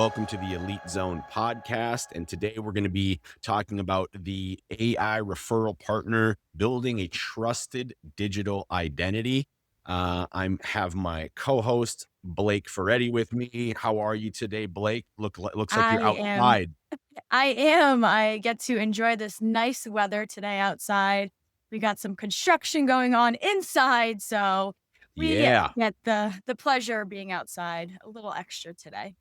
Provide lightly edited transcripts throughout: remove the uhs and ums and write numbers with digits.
welcome to the Elite Zone podcast. And today we're going to be talking about the AI referral partner, building a trusted digital identity. I have my co-host Blake Ferretti with me. How are you today, Blake? Looks like I you're am. outside. I am. I get to enjoy this nice weather today outside. We got some construction going on inside, so we Yeah. get the pleasure of being outside a little extra today.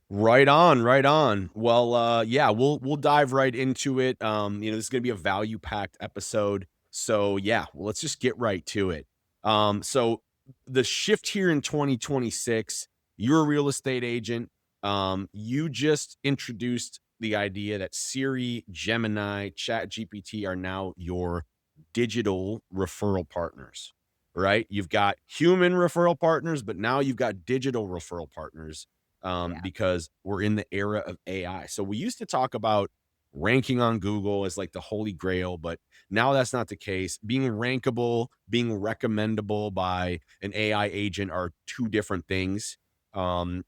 Right on, right on. Well, yeah, we'll dive right into it. This is gonna be a value-packed episode. So yeah, well, let's just get right to it. So the shift here in 2026, you're a real estate agent. You just introduced the idea that Siri, Gemini, ChatGPT are now your digital referral partners, right? You've got human referral partners, but now you've got digital referral partners Yeah. because we're in the era of AI. So we used to talk about ranking on Google as like the holy grail, but now that's not the case. Being rankable, being recommendable by an AI agent are two different things. From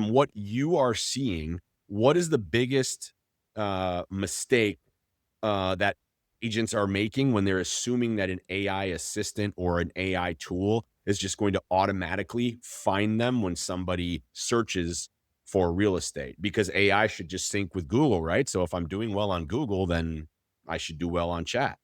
what you are seeing, what is the biggest mistake that agents are making when they're assuming that an AI assistant or an AI tool is just going to automatically find them when somebody searches for real estate? Because AI should just sync with Google, right? So if I'm doing well on Google, then I should do well on chat.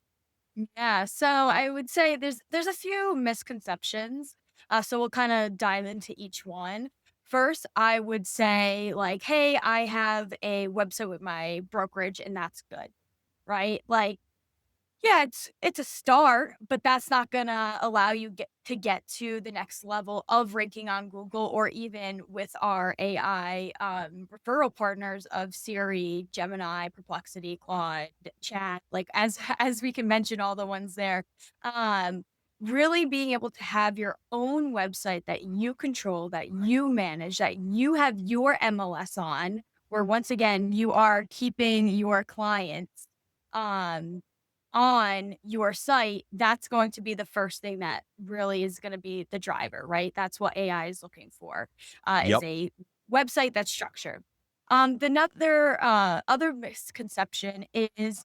Yeah. So I would say there's a few misconceptions. So we'll kind of dive into each one. First, I would say like, hey, I have a website with my brokerage and that's good. Right. Like, yeah, it's a start, but that's not gonna allow you get to the next level of ranking on Google or even with our AI referral partners of Siri, Gemini, Perplexity, Claude, Chat. Like as we can mention all the ones there. Um, really being able to have your own website that you control, that you manage, that you have your MLS on, where once again you are keeping your clients. Um, on your site, that's going to be the first thing that really is going to be the driver, right? That's what AI is looking for, is Yep. a website that's structured. The another other misconception is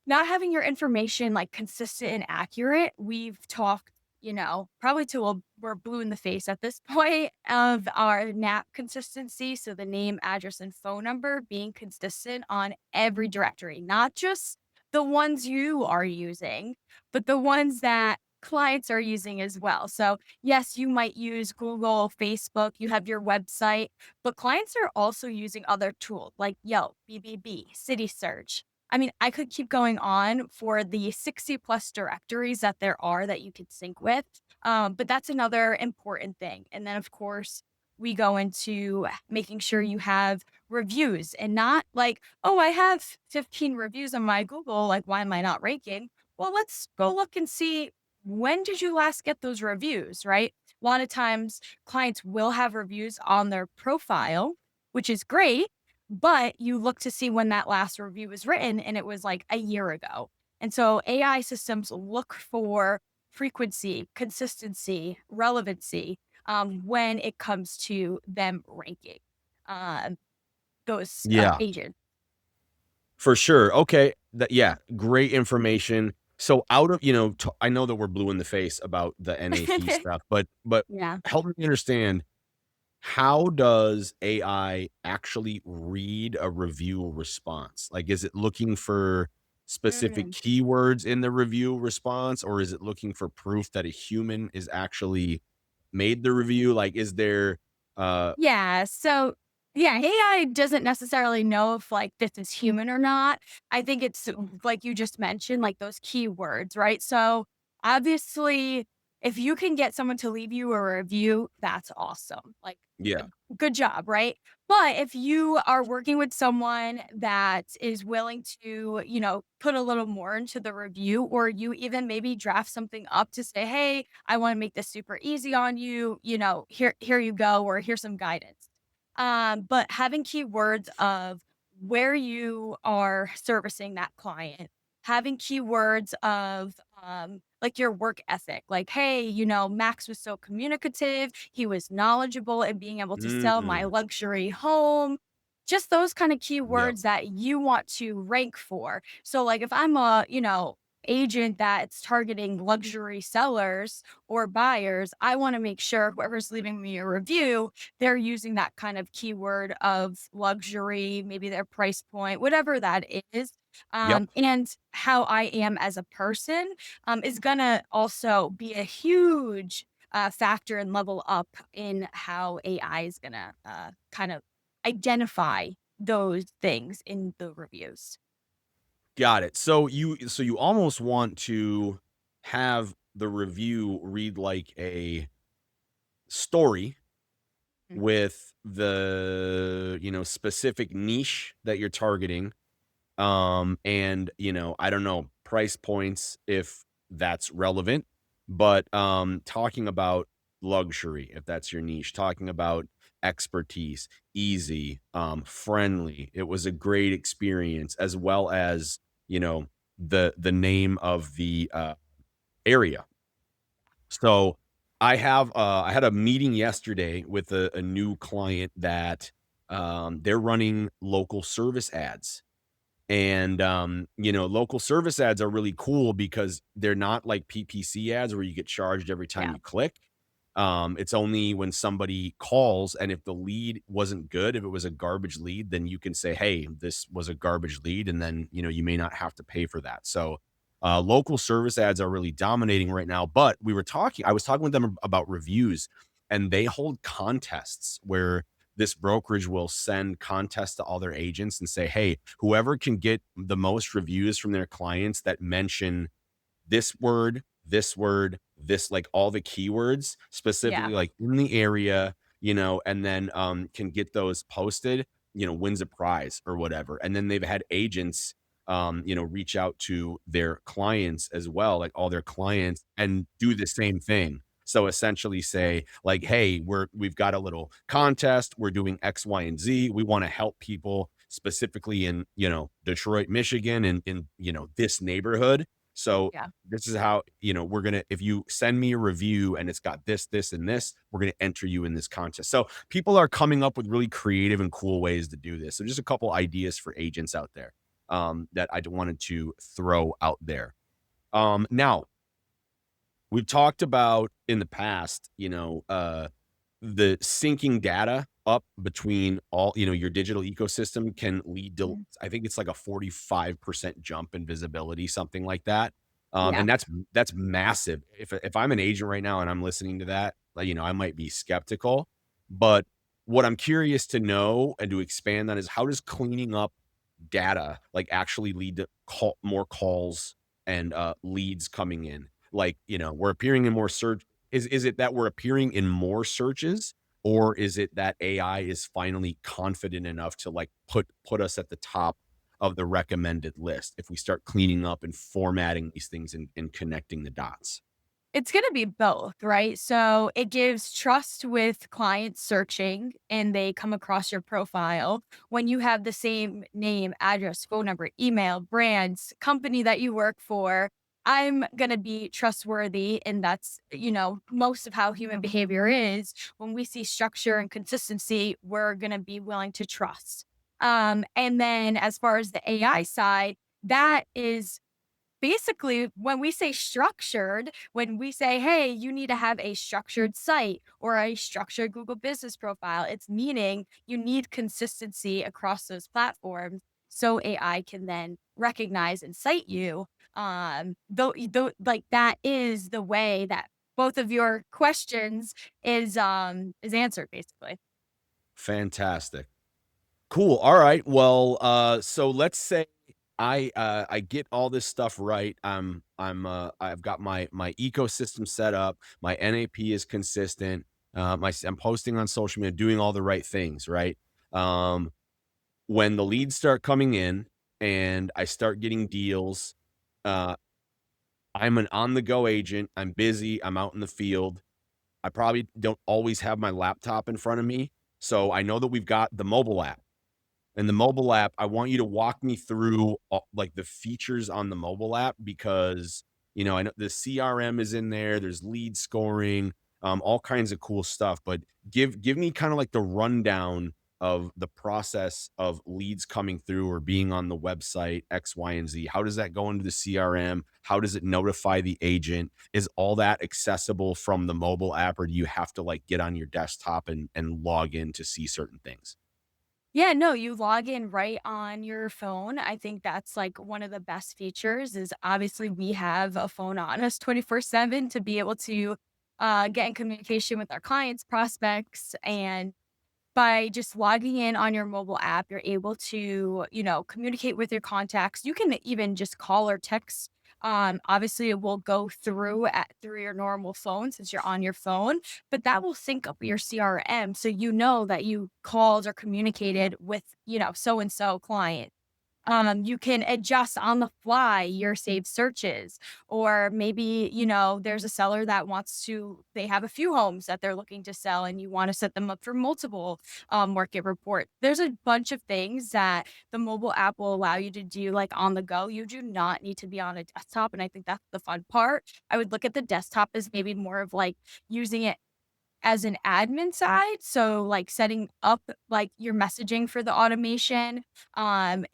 not having your information like consistent and accurate. We've talked, probably till we're blue in the face at this point of our NAP consistency. So the name, address, and phone number being consistent on every directory, not just the ones you are using, but the ones that clients are using as well. So yes, you might use Google, Facebook, you have your website, but clients are also using other tools like Yelp, BBB, City Search. I mean, I could keep going on for the 60 plus directories that there are that you could sync with. But that's another important thing. And then, of course, we go into making sure you have reviews and not like, oh, I have 15 reviews on my Google. Like, why am I not ranking? Well, let's go look and see when did you last get those reviews, right? A lot of times clients will have reviews on their profile, which is great, but you look to see when that last review was written, and it was like a year ago. And so AI systems look for frequency, consistency, relevancy when it comes to them ranking um, those Yeah. agents. For sure. Okay. Yeah, great information. So out of, I know that we're blue in the face about the NAP stuff, but Yeah. help me understand, how does AI actually read a review response? Like, is it looking for specific Mm. keywords in the review response, or is it looking for proof that a human is actually made the review? Like, is there, uh, Yeah. So, yeah, AI doesn't necessarily know if like this is human or not. I think it's like you just mentioned, like those keywords, right? So, obviously, if you can get someone to leave you a review, that's awesome. Like, yeah, good job, right? But if you are working with someone that is willing to, put a little more into the review, or you even maybe draft something up to say, hey, I want to make this super easy on you, here you go, or here's some guidance. But having keywords of where you are servicing that client, having keywords of like your work ethic. Like, hey, Max was so communicative, he was knowledgeable and being able to sell my Mm, luxury home. Just those kind of yep, keywords that you want to rank for. So like if I'm a, agent that's targeting luxury sellers or buyers, I want to make sure whoever's leaving me a review, they're using that kind of keyword of luxury, maybe their price point, whatever that is. yep. And how I am as a person is going to also be a huge factor and level up in how AI is going to kind of identify those things in the reviews. Got it. So you almost want to have the review read like a story Mm. with the, specific niche that you're targeting. And, I don't know, price points if that's relevant, but talking about luxury, if that's your niche, talking about expertise, easy, friendly. It was a great experience, as well as, the name of the area. So I had a meeting yesterday with a new client that they're running local service ads. And, local service ads are really cool because they're not like PPC ads where you get charged every time Yeah. you click. It's only when somebody calls, and if the lead wasn't good, if it was a garbage lead, then you can say, "Hey, this was a garbage lead," and then, you may not have to pay for that. So, local service ads are really dominating right now, but I was talking with them about reviews, and they hold contests where this brokerage will send contests to all their agents and say, "Hey, whoever can get the most reviews from their clients that mention this word, this like all the keywords Yeah. specifically like in the area, and then can get those posted, wins a prize or whatever." And then they've had agents reach out to their clients as well, like all their clients, and do the same thing. So essentially say like, "Hey, we've got a little contest. We're doing X, Y, and Z. We want to help people specifically in, Detroit, Michigan, and in, this neighborhood. So Yeah. this is how, if you send me a review and it's got this, and this, we're gonna enter you in this contest." So people are coming up with really creative and cool ways to do this. So just a couple ideas for agents out there that I wanted to throw out there. Now we've talked about in the past, the syncing data up between all, your digital ecosystem can lead to, Mhm. I think it's like a 45% jump in visibility, something like that. Yeah. And that's massive. If I'm an agent right now and I'm listening to that, like, I might be skeptical. But what I'm curious to know and to expand on is, how does cleaning up data like actually lead to more calls and leads coming in? Like, we're appearing in more search. Is it that we're appearing in more searches, or is it that AI is finally confident enough to like put us at the top of the recommended list if we start cleaning up and formatting these things and connecting the dots? It's gonna be both, right? So it gives trust with clients searching and they come across your profile when you have the same name, address, phone number, email, brands, company that you work for. I'm gonna be trustworthy. And that's, most of how human behavior is. When we see structure and consistency, we're gonna be willing to trust. And then as far as the AI side, that is basically, when we say structured, when we say, hey, you need to have a structured site or a structured Google business profile, it's meaning you need consistency across those platforms so AI can then recognize and cite you. Though, like that is the way that both of your questions is answered basically. Fantastic. Cool. All right. Well, so let's say I get all this stuff right. I've got my ecosystem set up. My NAP is consistent. I'm posting on social media, doing all the right things, right? Um, when the leads start coming in and I start getting deals, uh, I'm an on the go agent. I'm busy. I'm out in the field. I probably don't always have my laptop in front of me. So I know that we've got the mobile app. And the mobile app, I want you to walk me through, like, the features on the mobile app, because I know the CRM is in there, there's lead scoring, all kinds of cool stuff. But give me kind of like the rundown of the process of leads coming through or being on the website X, Y, and Z. How does that go into the CRM? How does it notify the agent? Is all that accessible from the mobile app, or do you have to like get on your desktop and log in to see certain things? Yeah, no, you log in right on your phone. I think that's like one of the best features is obviously we have a phone on us 24/7 to be able to get in communication with our clients, prospects, and by just logging in on your mobile app, you're able to, communicate with your contacts. You can even just call or text. Obviously, it will go through your normal phone since you're on your phone, but that will sync up your CRM, so you know that you called or communicated with, so and so client. You can adjust on the fly your saved searches, or maybe, there's a seller that they have a few homes that they're looking to sell and you want to set them up for multiple market report. There's a bunch of things that the mobile app will allow you to do like on the go. You do not need to be on a desktop. And I think that's the fun part. I would look at the desktop as maybe more of like using it as an admin side, so, like, setting up, like, your messaging for the automation, and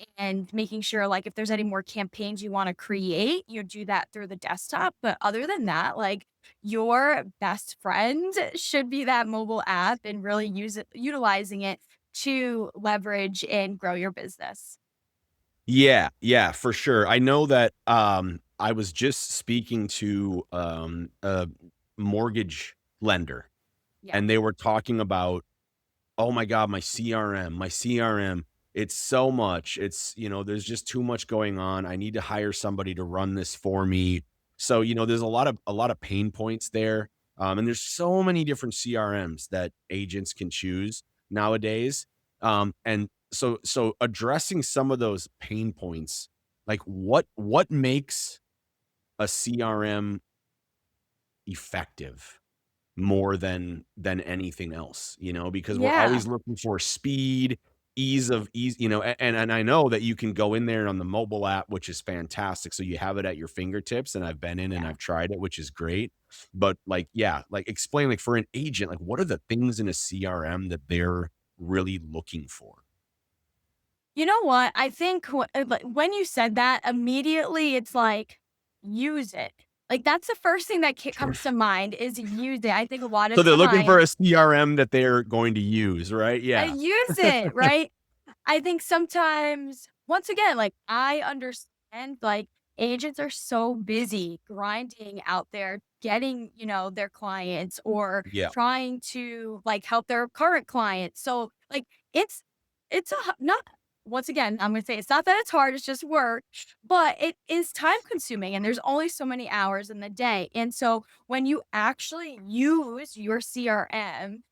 making sure, like, if there's any more campaigns you wanna create, you do that through the desktop, but other than that, like, your best friend should be that mobile app and really utilizing it to leverage and grow your business. Yeah, yeah, for sure. I know that, I was just speaking to, a mortgage lender, Yeah, and they were talking about, "Oh my god, my CRM, it's so much. There's just too much going on. I need to hire somebody to run this for me." So, there's a lot of pain points there, and there's so many different CRMs that agents can choose nowadays, and so addressing some of those pain points, like, what makes a CRM effective? More than anything else, because we're yeah, always looking for speed, ease, and I know that you can go in there on the mobile app, which is fantastic, so you have it at your fingertips, and I've been in and yeah. I've tried it, which is great, but, like, yeah, like, explain, like, for an agent, like, what are the things in a CRM that they're really looking for? You know what? I think like, when you said that, immediately it's like, use it. Like, that's the first thing that Sure. comes to mind is use it. I think a lot of So they're looking for times a CRM that they're going to use, right? I Yeah. use it, right? I think sometimes, once again, like, I understand, like, agents are so busy grinding out there, getting, their clients or Yeah. trying to, like, help their current clients. So, like, it's not once again, I'm gonna say it's not that it's hard, it's just work, but it is time consuming and there's only so many hours in the day. And so when you actually use your CRM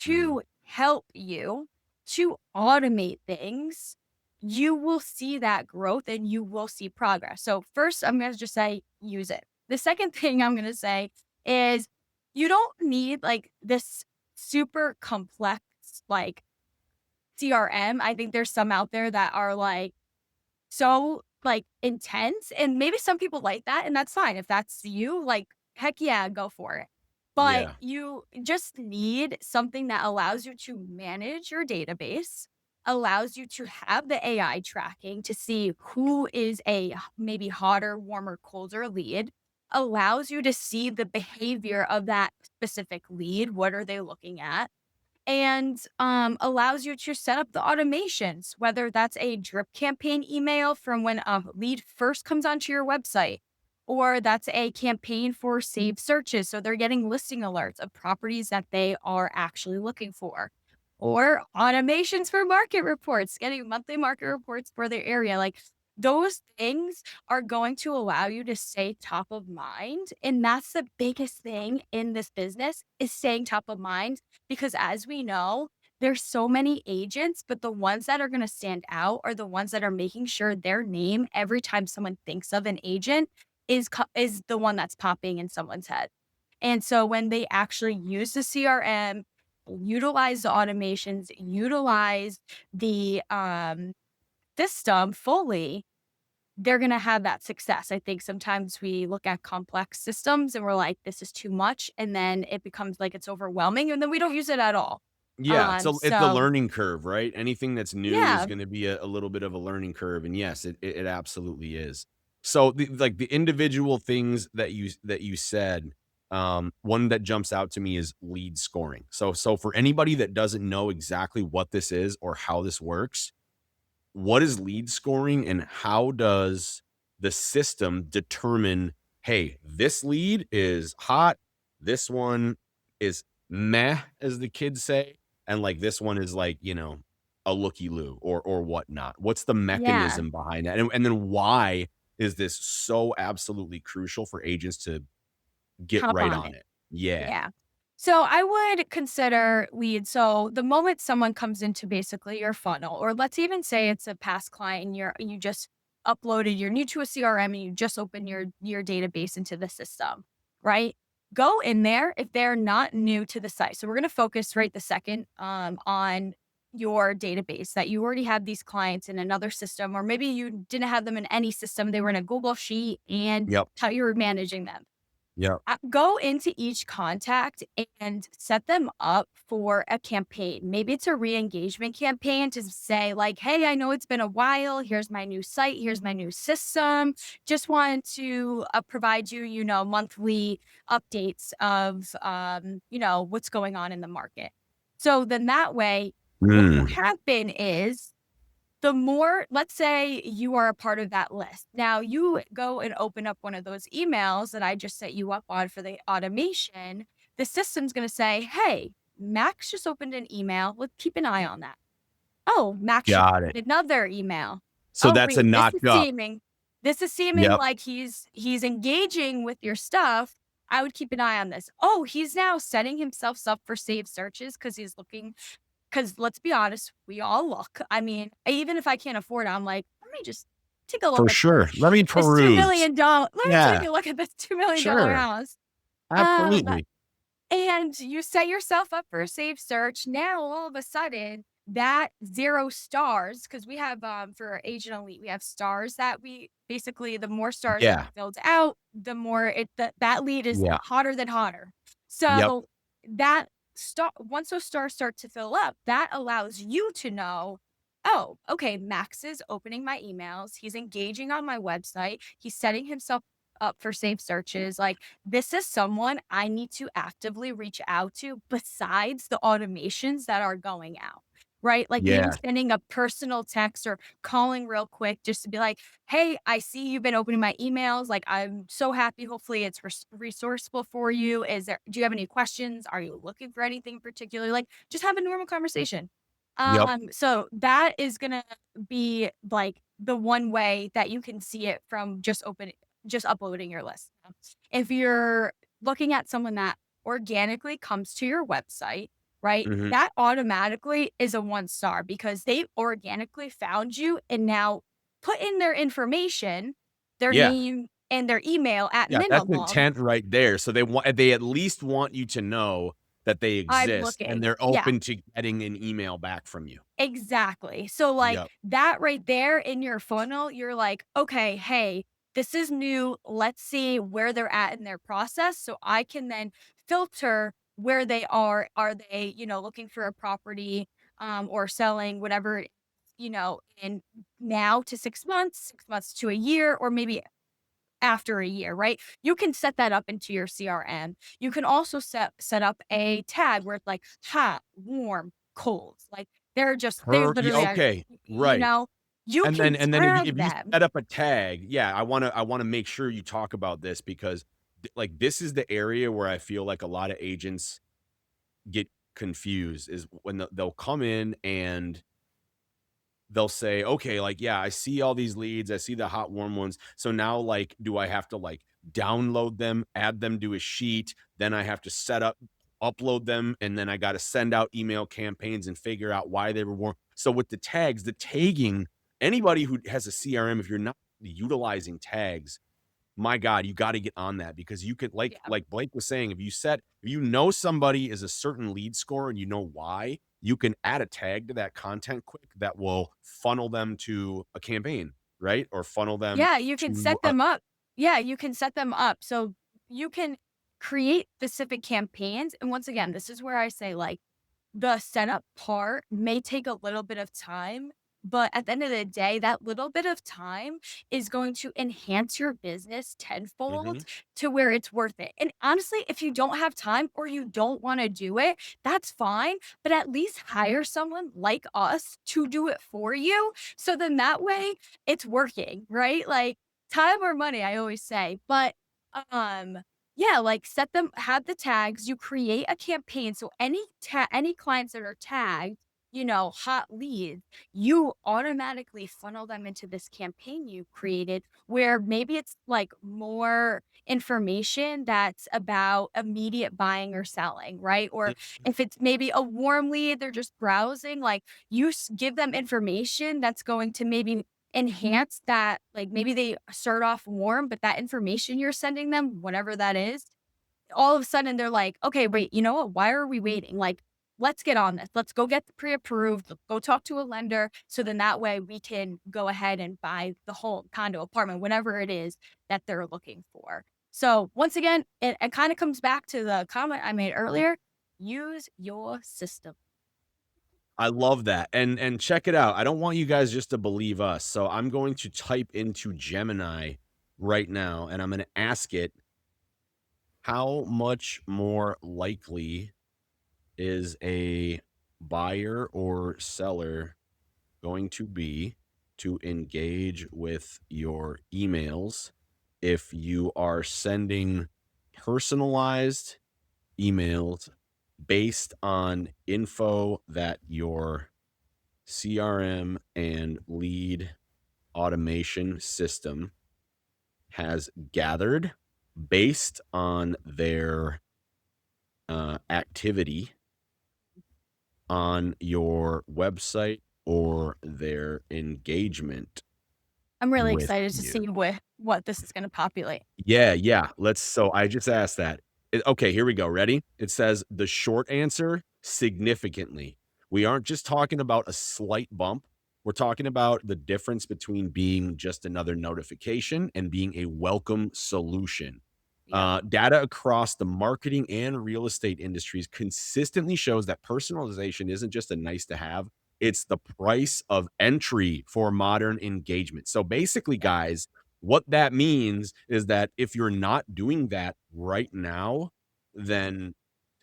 Mm. to help you to automate things, you will see that growth and you will see progress. So, first, I'm going to just say use it. The second thing I'm going to say is you don't need like this super complex, like CRM. I think there's some out there that are like so, like, intense, and maybe some people like that, and that's fine. If that's you, like, heck yeah, go for it. But Yeah. you just need something that allows you to manage your database, allows you to have the AI tracking to see who is a maybe hotter, warmer, colder lead, allows you to see the behavior of that specific lead. What are they looking at? And allows you to set up the automations, whether that's a drip campaign email from when a lead first comes onto your website, or that's a campaign for saved searches. So they're getting listing alerts of properties that they are actually looking for, or automations for market reports, getting monthly market reports for their area. Like, those things are going to allow you to stay top of mind. And that's the biggest thing in this business is staying top of mind because as we know, there's so many agents, but the ones that are going to stand out are the ones that are making sure their name every time someone thinks of an agent is the one that's popping in someone's head. And so when they actually use the CRM, utilize the automations, utilize the system fully, they're going to have that success. I think sometimes we look at complex systems and we're like, this is too much. And then it becomes like it's overwhelming and then we don't use it at all. Yeah, it's a So learning curve, right? Anything that's new is yeah, gonna be a little bit of a learning curve, and yes, it absolutely is. So, the individual things that you said, one that jumps out to me is lead scoring. So for anybody that doesn't know exactly what this is or how this works, what is lead scoring and how does the system determine, hey, this lead is hot, this one is meh, as the kids say, and like this one is like, a looky loo or whatnot. What's the yeah, mechanism behind that? And then why is this so absolutely crucial for agents to get hop right on on it. it? Yeah. Yeah. So I would consider lead. So the moment someone comes into basically your funnel, or let's even say it's a past client and you just uploaded, you're new to a CRM and you just open your database into the system, right? Go in there if they're not new to the site. So we're gonna focus right the second on your database that you already have these clients in another system, or maybe you didn't have them in any system, they were in a Google sheet and Yep. how you were managing them. Yep. Go into each contact and set them up for a campaign. Maybe it's a re-engagement campaign to say like, "Hey, I know it's been a while. Here's my new site. Here's my new system. Just wanted to provide you, monthly updates of, what's going on in the market." So then that way, what will Mm. happen is the more, let's say you are a part of that list. Now you go and open up one of those emails that I just set you up on for the automation. The system's going to say, "Hey, Max just opened an email. Let's keep an eye on that. Oh, Max just Got it. opened another email. So Oh, that's a wait, this notch is up. seeming this is seeming Yep. like he's engaging with your stuff. I would keep an eye on this. Oh, he's now setting himself up for saved searches because he's looking, because let's be honest, we all look. I mean, even if I can't afford it, I'm like, let me just take a look For at sure. Let me this $2 peruse. million. Let me take Yeah. a look at this $2 million Sure. house. Um, Absolutely. and you set yourself up for a safe search. Now, all of a sudden, that 0 stars, because we have, for our Agent Elite, we have stars that we basically, the more stars that Yeah. are filled out, the more that lead is Yeah. hotter than hotter. Yep. So that once those stars start to fill up, that allows you to know, oh, okay, Max is opening my emails. He's engaging on my website. He's setting himself up for safe searches. Like, this is someone I need to actively reach out to besides the automations that are going out, right? Like maybe Yeah. sending a personal text or calling real quick just to be like, "Hey, I see you've been opening my emails. Like, I'm so happy. Hopefully it's resourceful for you. Do you have any questions? Are you looking for anything particular?" Like, just have a normal conversation. Yep. So that is gonna be like the one way that you can see it from just uploading your list. If you're looking at someone that organically comes to your website, right? Mhm. That automatically is a 1 star because they organically found you and now put in their information, their Yeah. name and their email at Yeah, that's minimum. intent right there. So they at least want you to know that they I'm exist, and looking. they're Yeah. open to getting an email back from you. Exactly. So, like, Yep. that right there in your funnel, you're like, "Okay, hey, this is new. Let's see where they're at in their process so I can then filter where they are. Are they, looking for a property, or selling whatever, in now to 6 months, 6 months to a year, or maybe after a year, right? You can set that up into your CRM. You can also set up a tag where it's like hot, warm, cold. Like they Yeah, literally are, okay, you right. know, you can And then tag if you them. set up a tag, yeah, I wanna make sure you talk about this because, like, this is the area where I feel like a lot of agents get confused is when they'll come in and they'll say, "Okay, like, yeah, I see all these leads. I see the hot, warm ones. So now, like, do I have to, like, download them, add them to a sheet? Then I have to upload them, and then I gotta send out email campaigns and figure out why they were warm." So with the tags, the tagging, anybody who has a CRM, if you're not utilizing tags, my god, you gotta get on that because you could Yeah. like Blake was saying, if you know somebody is a certain lead score and you know why, you can add a tag to that content quick that will funnel them to a campaign, right? Or funnel them Yeah, you can to set them up. Yeah, you can set them up. So you can create specific campaigns. And once again, this is where I say, like, the setup part may take a little bit of time, but at the end of the day, that little bit of time is going to enhance your business tenfold Mhm. to where it's worth it. And honestly, if you don't have time or you don't want to do it, that's fine, but at least hire someone like us to do it for you. So then that way it's working, right? Like time or money, I always say. But um yeah, like set them have the tags, you create a campaign. So any clients that are tagged, hot leads, you automatically funnel them into this campaign you created where maybe it's like more information that's about immediate buying or selling, right? Or if it's maybe a warm lead, they're just browsing, like give them information that's going to maybe enhance that, like maybe they start off warm, but that information you're sending them, whatever that is, all of a sudden they're like, okay, wait, you know what? Why are we waiting? Like, let's get on this. Let's go get the pre-approved, go talk to a lender. So then that way we can go ahead and buy the whole condo apartment, whatever it is that they're looking for. So once again, it kind of comes back to the comment I made earlier. Use your system. I love that. And check it out. I don't want you guys just to believe us. So I'm going to type into Gemini right now and I'm going to ask it how much more likely is a buyer or seller going to be to engage with your emails if you are sending personalized emails based on info that your CRM and lead automation system has gathered based on their activity on your website or their engagement I'm really with excited to you. see what this is going to populate. Yeah, yeah. So I just asked that. Okay, here we go. Ready? It says the short answer significantly. We aren't just talking about a slight bump. We're talking about the difference between being just another notification and being a welcome solution. Yep. Data across the marketing and real estate industries consistently shows that personalization isn't just a nice to have, it's the price of entry for modern engagement. So basically, Yep. guys, what that means is that if you're not doing that right now, then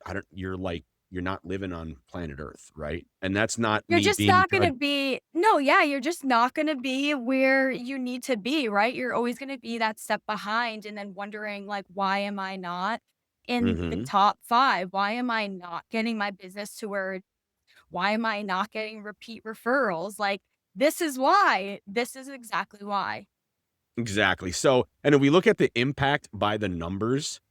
I don't you're not living on planet Earth, right? And that's not You're me just being not gonna be no, yeah, you're just not gonna be where you need to be, right? You're always gonna be that step behind and then wondering, like, "Why am I not in the Mhm. top 5? Why am I not getting my business to where why am I not getting repeat referrals?" Like, this is why. This is exactly why. Exactly. So, and if we look at the impact by the numbers,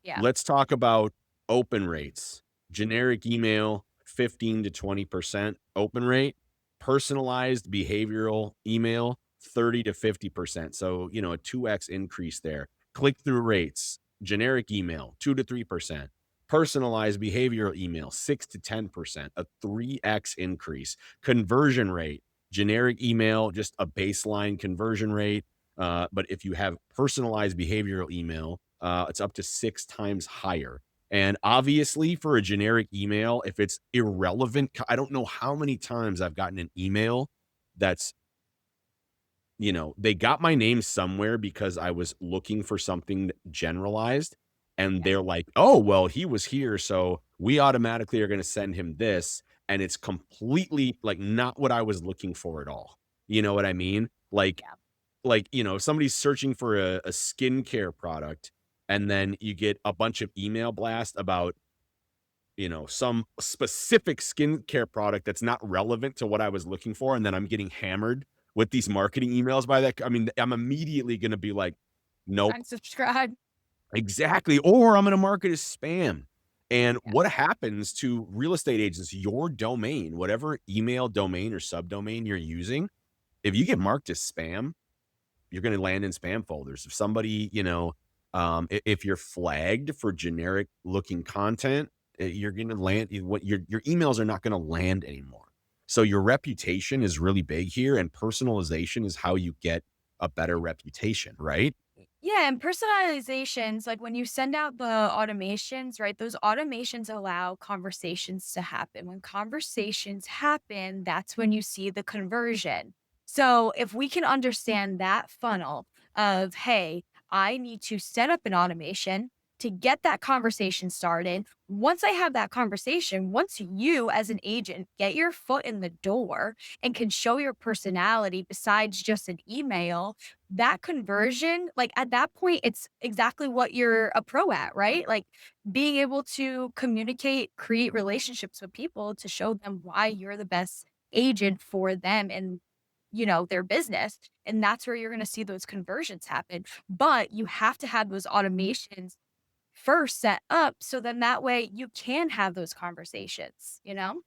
Yeah, let's talk about open rates. Generic email, 15 to 20% open rate. Personalized behavioral email, 30 to 50%. So, a 2x increase there. Click through rates, generic email, 2 to 3%. Personalized behavioral email, 6 to 10%, a 3x increase. Conversion rate, generic email, just a baseline conversion rate. But if you have personalized behavioral email, it's up to 6 times higher. And obviously, for a generic email, if it's irrelevant, I don't know how many times I've gotten an email that's, they got my name somewhere because I was looking for something generalized. And yeah. they're like, oh, well, he was here. So we automatically are going to send him this. And it's completely like not what I was looking for at all. You know what I mean? Yeah. If somebody's searching for a skincare product and then you get a bunch of email blast about, some specific skincare product that's not relevant to what I was looking for, and then I'm getting hammered with these marketing emails by that. I mean, I'm immediately going to be like, nope, Unsubscribe. exactly. Or I'm going to mark it as spam. And Yeah. what happens to real estate agents, your domain, whatever email domain or subdomain you're using, if you get marked as spam, you're going to land in spam folders. If somebody, if you're flagged for generic looking content, you're going to land what your emails are not going to land anymore. So your reputation is really big here, and personalization is how you get a better reputation, right? Yeah, and personalizations, like when you send out the automations, right? Those automations allow conversations to happen. When conversations happen, that's when you see the conversion. So if we can understand that funnel of, hey, I need to set up an automation to get that conversation started. Once I have that conversation, once you as an agent get your foot in the door and can show your personality besides just an email, that conversion, like, at that point, it's exactly what you're a pro at, right? Like, being able to communicate, create relationships with people to show them why you're the best agent for them and, their business, and that's where you're gonna see those conversions happen, but you have to have those automations first set up so then that way you can have those conversations, you know?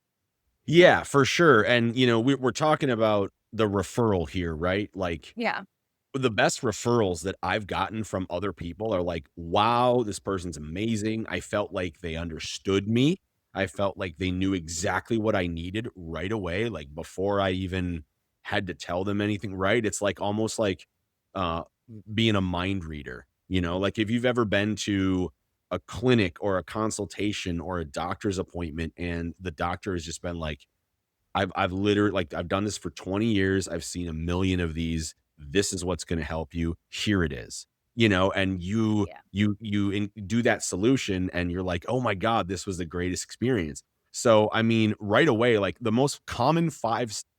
Yeah, for sure. And, we're talking about the referral here, right? Like, Yeah, the best referrals that I've gotten from other people are like, wow, this person's amazing. I felt like they understood me. I felt like they knew exactly what I needed right away, like before I even had to tell them anything, right? It's like almost like uh, being a mind reader, like if you've ever been to a clinic or a consultation or a doctor's appointment and the doctor has just been like, I've literally like, I've done this for 20 years. I've seen a million of these. This is what's gonna help you. Here it is. And yeah, you do that solution and you're like, "Oh my god, this was the greatest experience." So, I mean, right away, like the most common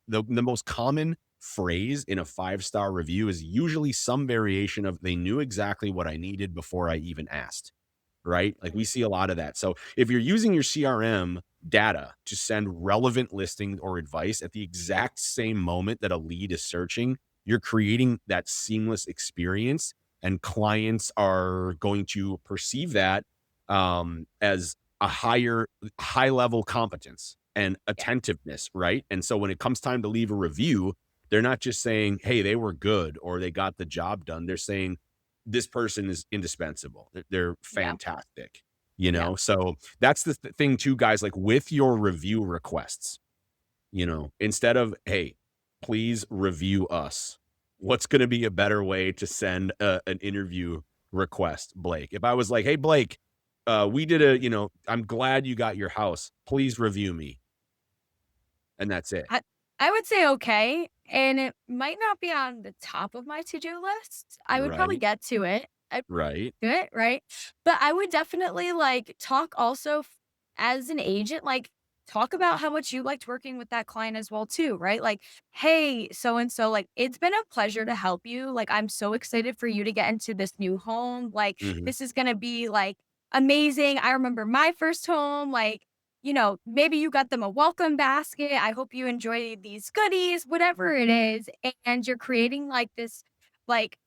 the most common phrase in a five-star review is usually some variation of they knew exactly what I needed before I even asked. Right? Like we mhm, see a lot of that. So if you're using your CRM data to send relevant listing or advice at the exact same moment that a lead is searching, you're creating that seamless experience and clients are going to perceive that as a high level competence and yeah, attentiveness, right? And so when it comes time to leave a review, they're not just saying, "Hey, they were good" or "They got the job done." They're saying, this person is indispensable. They're yeah, fantastic, yeah. So that's the thing too, guys, like with your review requests, instead of, "Hey, please review us." What's gonna be a better way to send an interview request, Blake? If I was like, "Hey, Blake, we did I'm glad you got your house. Please review me." And that's it, I I would say okay, and it might not be on the top of my to-do list. I would probably right? get to it. I Right. do it, right? But I would definitely, like, talk also as an agent, like, talk about how much you liked working with that client as well too, right? Like, "Hey, so and so, like, it's been a pleasure to help you. Like, I'm so excited for you to get into this new home. Like, Mhm. this is gonna be, like, amazing. I remember my first home, like, maybe you got them a welcome basket. I hope you enjoy these goodies," whatever it is, and you're creating, like, this, like,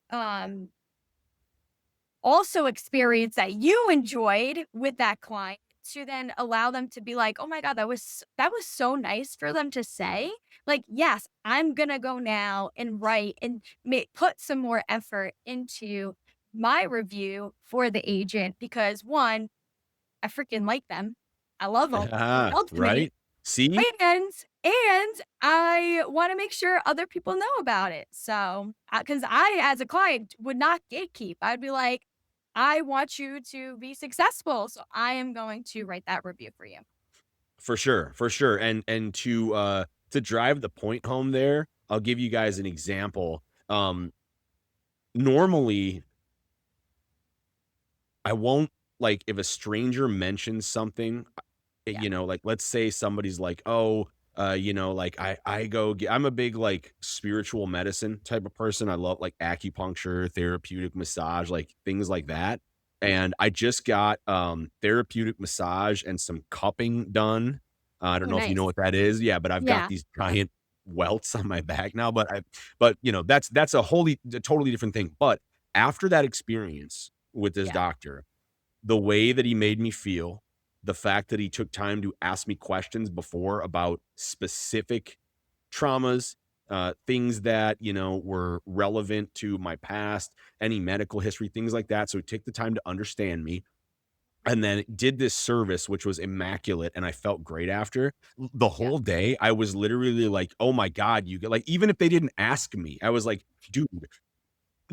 also experience that you enjoyed with that client to then allow them to be like, "Oh my god, that was so nice for them to say." Like, "Yes, I'm gonna go now and write and put some more effort into my review for the agent because 1, I freaking like them. I love them. They helped me, Right? See? and I wanna make sure other people know about it, so, because I, as a client, would not gatekeep. I'd be like, "I want you to be successful, so I am going to write that review for you." For sure, for sure, and to drive the point home there, I'll give you guys an example. Normally, I won't like, if a stranger mentions something, Yeah. like, let's say somebody's like, "Oh, like, I'm a big, like, spiritual medicine type of person. I love, like, acupuncture, therapeutic massage, like, things like that, and I just got, therapeutic massage and some cupping done. I don't Oh, know if you know nice. what that is. Yeah, but I've got Yeah. these giant welts on my back now, that's a totally different thing, but after that experience with this Yeah. doctor, the way that he made me feel, the fact that he took time to ask me questions before about specific traumas, things that, were relevant to my past, any medical history, things like that. So he took the time to understand me and then did this service, which was immaculate. And I felt great after the Yeah. whole day. I was literally like, oh my God, you get like, even if they didn't ask me, I was like, dude.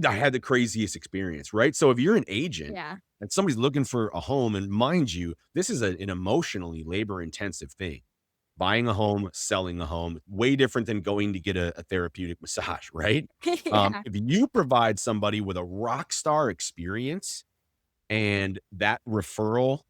I had the craziest experience, right? So if you're an agent Yeah. and somebody's looking for a home, and mind you, this is an emotionally labor intensive thing. Buying a home, selling a home, way different than going to get a therapeutic massage, right? Yeah. If you provide somebody with a rock star experience and that referral,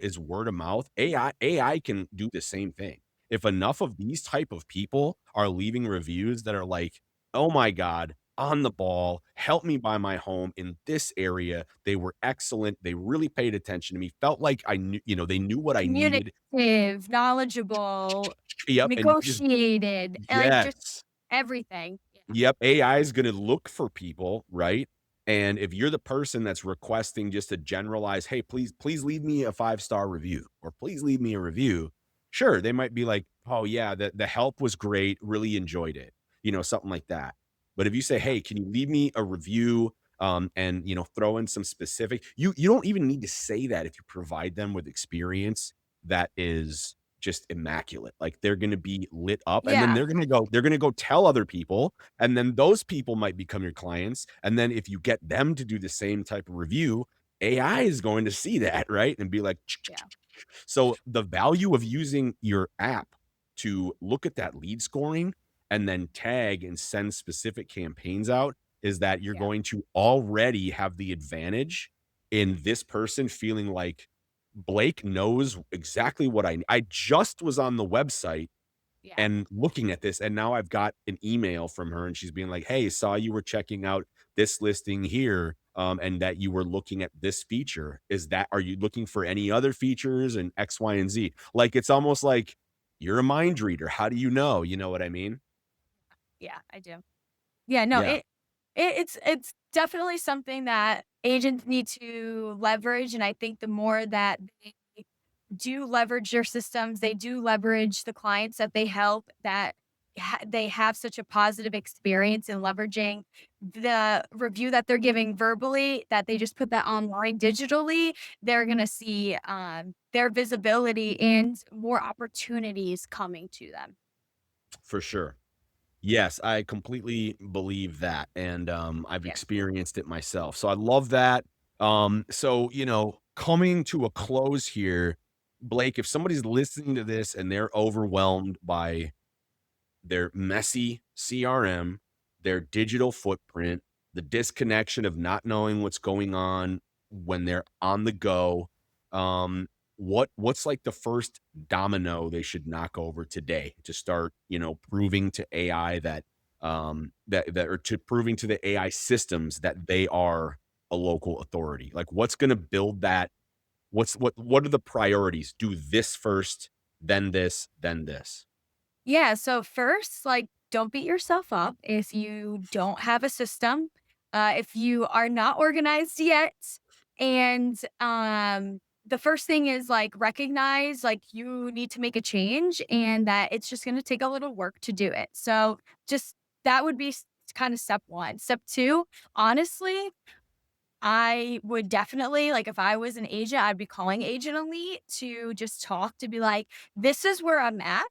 is word of mouth, AI can do the same thing. If enough of these type of people are leaving reviews that are like, "Oh my god, on the ball, help me buy my home in this area. They were excellent. They really paid attention to me. Felt like I knew, they knew what I needed." Communicative, knowledgeable, Yep, and just negotiated, like, just yes. everything. Yeah. Yep, AI is gonna look for people, right? And if you're the person that's requesting just a generalized, "Hey, please leave me a five-star review," or "Please leave me a review," sure, they might be like, "Oh, yeah, the help was great, really enjoyed it," something like that. But if you say, Yeah. "Hey, can you leave me a review," and, throw in some specific, you don't even need to say that if you provide them with experience that is just immaculate. Like, they're gonna be lit up, and then Yeah. they're gonna go tell other people, and then those people might become your clients, and then if you get them to do the same type of review, AI is going to see that, right? And be like, Yeah. so the value of using your app to look at that lead scoring and then tag and send specific campaigns out is that you're Yeah. going to already have the advantage in this person feeling like Blake knows exactly what I just was on the website Yeah. and looking at this, and now I've got an email from her, and she's being like, "Hey, saw you were checking out this listing here, and that you were looking at this feature. Are you looking for any other features and X, Y, and Z?" Like, it's almost like you're a mind reader. How do you know? You know what I mean? Yeah, I do. Yeah, no, Yeah, it's definitely something that agents need to leverage, and I think the more that they do leverage their systems, they do leverage the clients that they help, that they have such a positive experience in leveraging the review that they're giving verbally, that they just put that online digitally, they're gonna see, their visibility and more opportunities coming to them. for sure. Yes, I completely believe that, and, I've Yeah. experienced it myself, so I love that. So, coming to a close here, Blake, if somebody's listening to this and they're overwhelmed by their messy CRM, their digital footprint, the disconnection of not knowing what's going on when they're on the go. What's like the first domino they should knock over today to start, proving to AI that or to proving to the AI systems that they are a local authority? Like what's gonna build that? What are the priorities? Do this first, then this, then this. Yeah, so first, like, don't beat yourself up if you don't have a system, if you are not organized yet, and, the first thing is, like, recognize, like, you need to make a change and that it's just gonna take a little work to do it. So, just that would be kinda step 1. Step 2, honestly, I would definitely like, if I was an agent, I'd be calling Agent Elite to just talk, to be like, "This is where I'm at.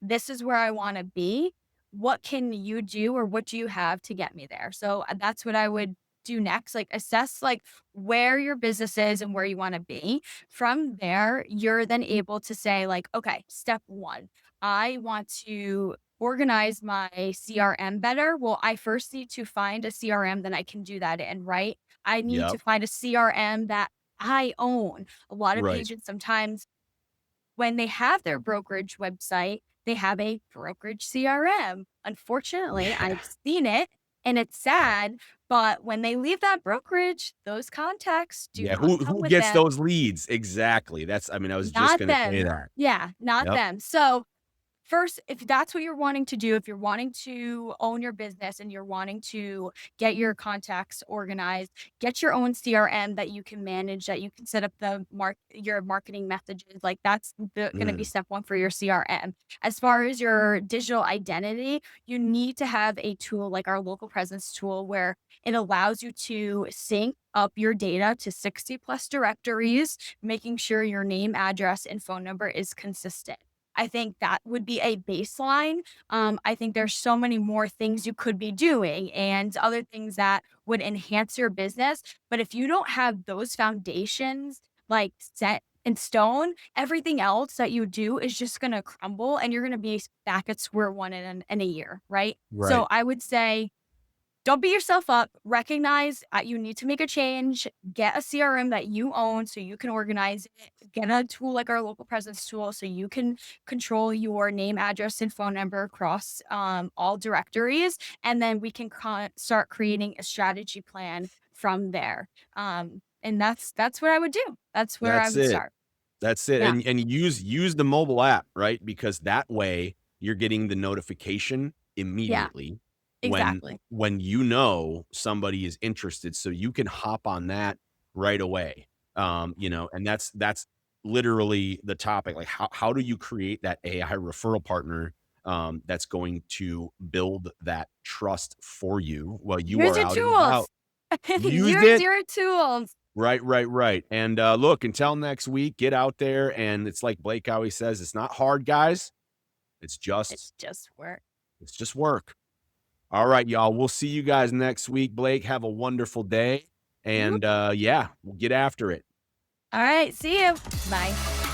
This is where I wanna be. What can you do or what do you have to get me there?" So, that's what I would do next, like, assess, like, where your business is and where you wanna be. From there, you're then able to say, like, "Okay, step 1, I want to organize my CRM better." Well, I first need to find a CRM that I can do that in, right? I need to Yep. find a CRM that I own. A lot of Right. agents sometimes when they have their brokerage website, they have a brokerage CRM. Unfortunately, Yeah. I've seen it and it's sad, but when they leave that brokerage, those contacts do Yeah, not come who with gets them. those leads? Exactly. I mean, I was just Not gonna say them. that. Yeah, not Yep. them. So first, if that's what you're wanting to do, if you're wanting to own your business and you're wanting to get your contacts organized, get your own CRM that you can manage, that you can set up your marketing messages. Like that's going to be Mm, step 1 for your CRM. As far as your digital identity, you need to have a tool like our local presence tool where it allows you to sync up your data to 60 plus directories, making sure your name, address, and phone number is consistent. I think that would be a baseline. I think there's so many more things you could be doing and other things that would enhance your business. But if you don't have those foundations like set in stone, everything else that you do is just going to crumble and you're going to be back at square one in a year. Right. So Right. I would say, don't beat yourself up. Recognize you need to make a change. Get a CRM that you own so you can organize it. Get a tool like our local presence tool so you can control your name, address, and phone number across all directories. And then we can start creating a strategy plan from there. And that's what I would do. That's where I That's would it. start. That's it, Yeah. and use the mobile app, right? Because that way, you're getting the notification Yeah. immediately Exactly. when you know somebody is interested, so you can hop on that right away. And that's literally the topic, like, how do you create that AI referral partner, that's going to build that trust for you while you Use are your out and about? tools. Use Use it. your tools. Right, right, right. And look, until next week, get out there. And it's like Blake always says, it's not hard, guys. It's just, It's just work. it's just work. All right, y'all. We'll see you guys next week. Blake, have a wonderful day. Mhm. And yeah, we'll get after it. All right. See you. Bye.